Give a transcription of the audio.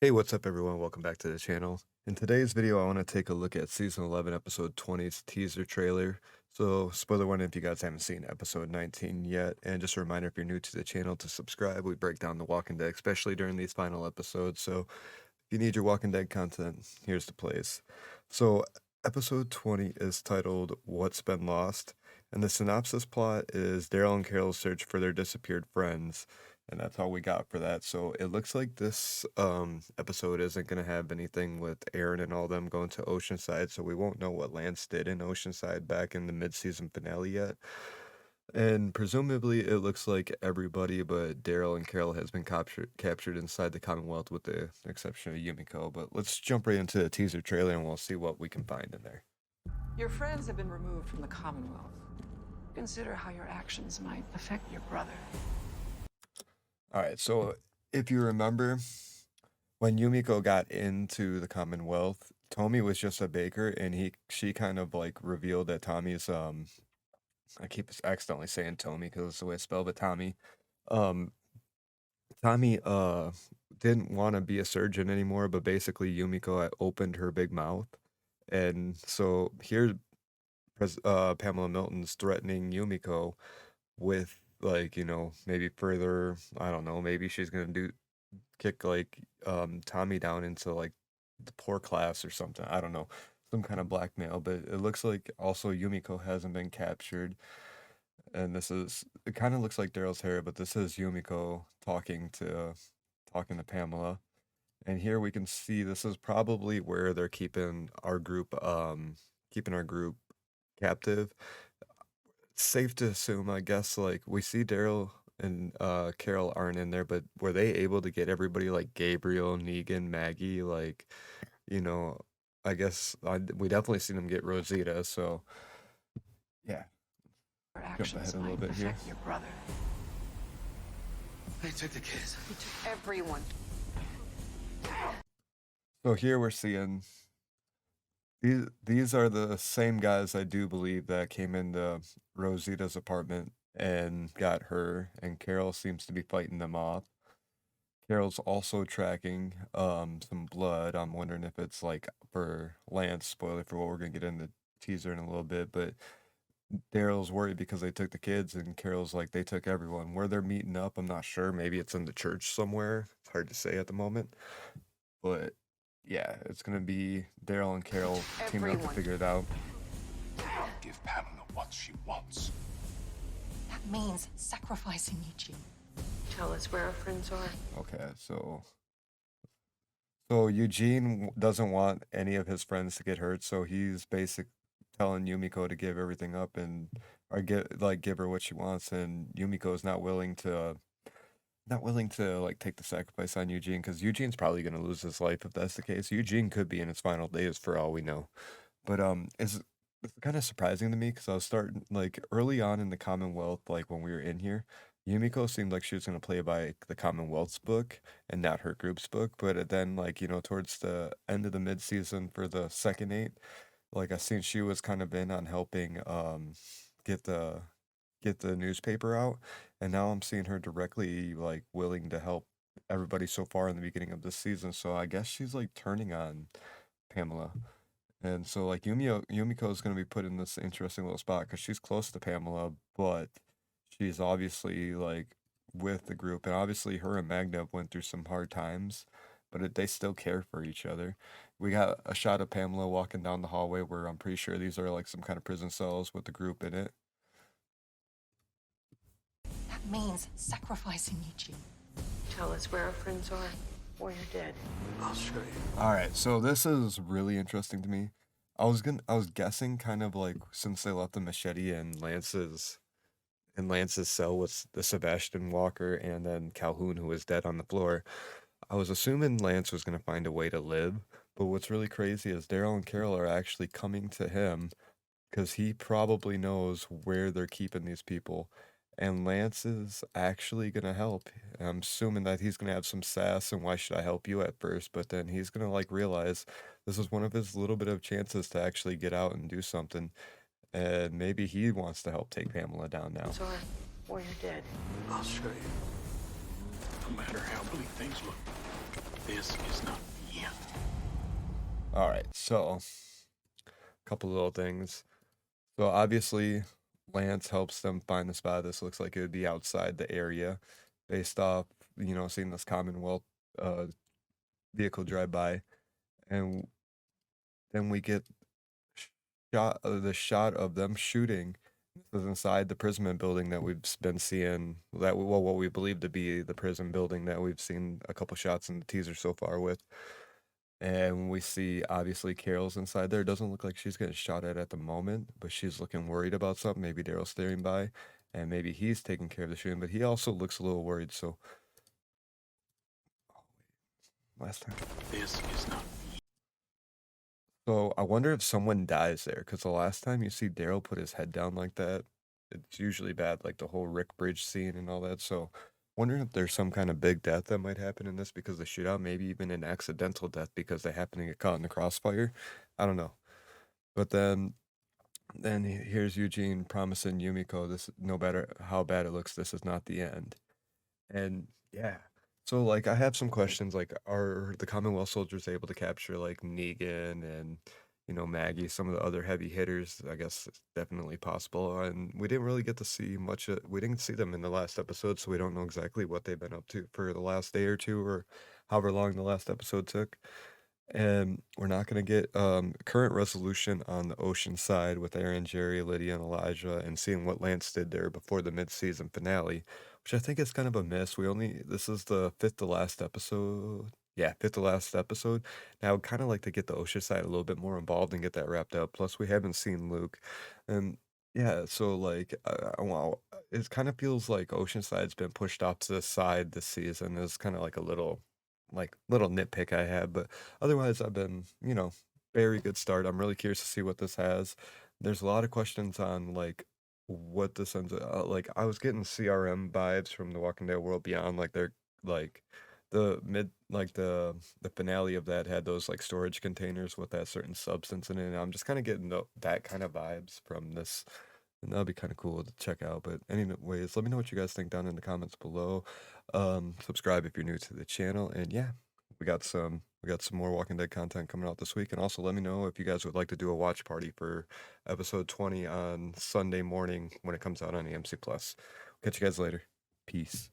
Hey, what's up everyone? Welcome back to the channel. In today's video, I want to take a look at season 11, episode 20's teaser trailer. So, spoiler warning if you guys haven't seen episode 19 yet, and just a reminder if you're new to the channel to subscribe. We break down The Walking Dead, especially during these final episodes. So, if you need your Walking Dead content, here's the place. So, episode 20 is titled What's Been Lost, and the synopsis plot is Daryl and Carol search for their disappeared friends. And that's all we got for that. So it looks like this episode isn't gonna have anything with Aaron and all them going to Oceanside, so we won't know what Lance did in Oceanside back in the mid-season finale yet. And presumably it looks like everybody but Daryl and Carol has been captured inside the Commonwealth with the exception of Yumiko. But let's jump right into the teaser trailer and we'll see what we can find in there. Your friends have been removed from the Commonwealth. Consider how your actions might affect your brother. Alright, so if you remember, when Yumiko got into the Commonwealth, Tommy was just a baker, and she kind of like revealed that Tommy's I keep accidentally saying Tommy because it's the way I spell, but um Tommy didn't want to be a surgeon anymore, but basically Yumiko had opened her big mouth, and so here Pamela Milton's threatening Yumiko with like maybe further, I don't know, maybe she's gonna kick like Tommy down into like the poor class or something. I don't know, some kind of blackmail. But it looks like also Yumiko hasn't been captured, and it kind of looks like Daryl's hair, but this is Yumiko talking to Pamela. And here we can see this is probably where they're keeping our group captive. Safe to assume, I guess, like we see Daryl and Carol aren't in there, but were they able to get everybody like Gabriel, Negan, Maggie? Like, you know, I guess we definitely seen them get Rosita. So, yeah, Your jump actions ahead a little might bit here. affect your brother. They took the kids. He took everyone. So here we're seeing these are the same guys I do believe that came into Rosita's apartment and got her, and Carol seems to be fighting them off. Carol's also tracking some blood. I'm wondering if it's like for Lance, spoiler for what we're gonna get in the teaser in a little bit, but Daryl's worried because they took the kids, and Carol's like they took everyone. Where they're meeting up, I'm not sure. Maybe it's in the church somewhere. It's hard to say at the moment. But yeah, it's gonna be Daryl and Carol teaming up to Everyone. figure it out. Give Pamela what she wants. That means sacrificing Eugene. Tell us where our friends are. Okay, so Eugene doesn't want any of his friends to get hurt, so he's telling Yumiko to give everything up and or give her what she wants, and Yumiko is not willing to like take the sacrifice on Eugene because Eugene's probably gonna lose his life if that's the case. Eugene could be in his final days for all we know. But it's kind of surprising to me because I was starting like early on in the Commonwealth, like when we were in here, Yumiko seemed like she was gonna play by the Commonwealth's book and not her group's book. But then like towards the end of the mid season for the second eight, like I seen she was kind of in on helping get the get the newspaper out, and now I'm seeing her directly like willing to help everybody so far in the beginning of this season. So I guess she's like turning on Pamela. And so like Yumiko is going to be put in this interesting little spot because she's close to Pamela, but she's obviously like with the group, and obviously her and Magna went through some hard times, but they still care for each other. We got a shot of Pamela walking down the hallway where I'm pretty sure these are like some kind of prison cells with the group in it. That means sacrificing Eugene. Tell us where our friends are, or you're dead. I'll show you. All right, so this is really interesting to me. I was guessing kind of like since they left the machete in Lance's cell with the Sebastian Walker and then Calhoun who was dead on the floor. I was assuming Lance was gonna find a way to live, but what's really crazy is Daryl and Carol are actually coming to him because he probably knows where they're keeping these people. And Lance is actually gonna help. I'm assuming that he's gonna have some sass and why should I help you at first, but then he's gonna like realize this is one of his little bit of chances to actually get out and do something. And maybe he wants to help take Pamela down now. Friends are, or you're dead. I'll show you. No matter how bleak things look, This is not the end. All right, so a couple little things. So obviously, Lance helps them find the spot. This looks like it would be outside the area, based off seeing this Commonwealth uh vehicle drive by, and then we get the shot of them shooting. This is inside the prison building that we've been seeing. What we believe to be the prison building that we've seen a couple shots in the teaser so far with. And we see obviously Carol's inside there. It doesn't look like she's getting shot at the moment, but she's looking worried about something. Maybe Daryl's staring by, and maybe he's taking care of the shooting, but he also looks a little worried. So, last time. This is not. So I wonder if someone dies there, because the last time you see Daryl put his head down like that, it's usually bad, like the whole Rick Bridge scene and all that. So, wondering if there's some kind of big death that might happen in this because of the shootout, maybe even an accidental death because they happen to get caught in the crossfire. I don't know. But then here's Eugene promising Yumiko this, no matter how bad it looks, this is not the end. And yeah. So like I have some questions like are the Commonwealth soldiers able to capture like Negan and Maggie, some of the other heavy hitters? I guess it's definitely possible. And we didn't really get to see much we didn't see them in the last episode, so we don't know exactly what they've been up to for the last day or two or however long the last episode took. And we're not going to get current resolution on the ocean side with Aaron, Jerry, Lydia, and Elijah, and seeing what Lance did there before the mid-season finale, which I think is kind of a miss. This is the fifth to last episode. Yeah, fifth to last episode. Now, I would kind of like to get the ocean side a little bit more involved and get that wrapped up. Plus, we haven't seen Luke. And yeah, so like, wow, it kind of feels like Oceanside's been pushed off to the side this season. It's kind of like a little nitpick I have, but otherwise I've been, very good start. I'm really curious to see what this has. There's a lot of questions on like what this ends like I was getting CRM vibes from The Walking Dead World Beyond, like they're like the mid like the finale of that had those like storage containers with that certain substance in it. And I'm just kind of getting that kind of vibes from this. And that'll be kind of cool to check out. But anyways, let me know what you guys think down in the comments below. Subscribe if you're new to the channel. And yeah, we got some more Walking Dead content coming out this week. And also let me know if you guys would like to do a watch party for episode 20 on Sunday morning when it comes out on AMC Plus. Catch you guys later. Peace.